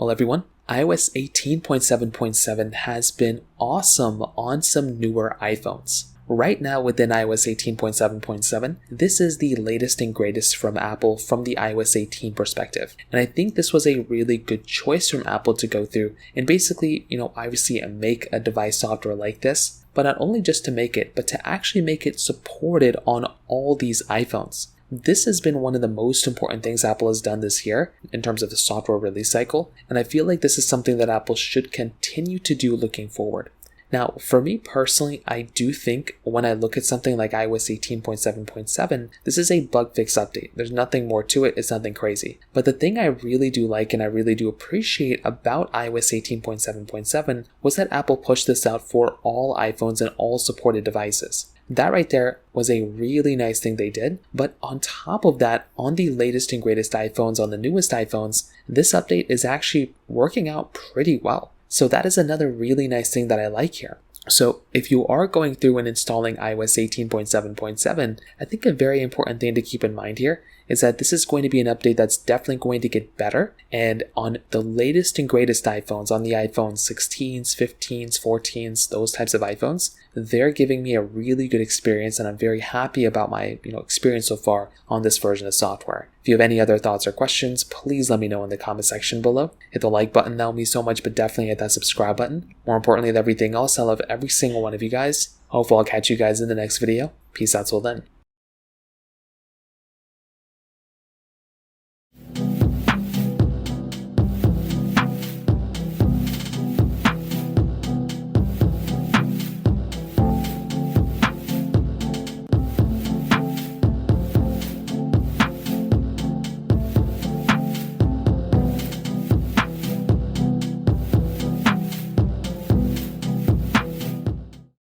Well, everyone, iOS 18.7.7 has been awesome on some newer iPhones. Right now within iOS 18.7.7, this is the latest and greatest from Apple from the iOS 18 perspective. And I think this was a really good choice from Apple to go through and basically, obviously make a device software like this, but not only just to make it, but to actually make it supported on all these iPhones. This has been one of the most important things Apple has done this year in terms of the software release cycle, and I feel like this is something that Apple should continue to do looking forward. Now, for me personally, I do think when I look at something like iOS 18.7.7, this is a bug fix update. There's nothing more to it, it's nothing crazy. But the thing I really do like and I really do appreciate about iOS 18.7.7 was that Apple pushed this out for all iPhones and all supported devices. That right there was a really nice thing they did, but on top of that, on the latest and greatest iPhones, on the newest iPhones, this update is actually working out pretty well. So that is another really nice thing that I like here. So if you are going through and installing iOS 18.7.7, I think a very important thing to keep in mind here is that this is going to be an update that's definitely going to get better. And on the latest and greatest iPhones, on the iPhone 16s, 15s, 14s, those types of iPhones, they're giving me a really good experience, and I'm very happy about my experience so far on this version of software. If you have any other thoughts or questions, please let me know in the comment section below. Hit the like button, that will mean so much, but definitely hit that subscribe button. More importantly than everything else, I love every single one of you guys. Hopefully I'll catch you guys in the next video. Peace out till then.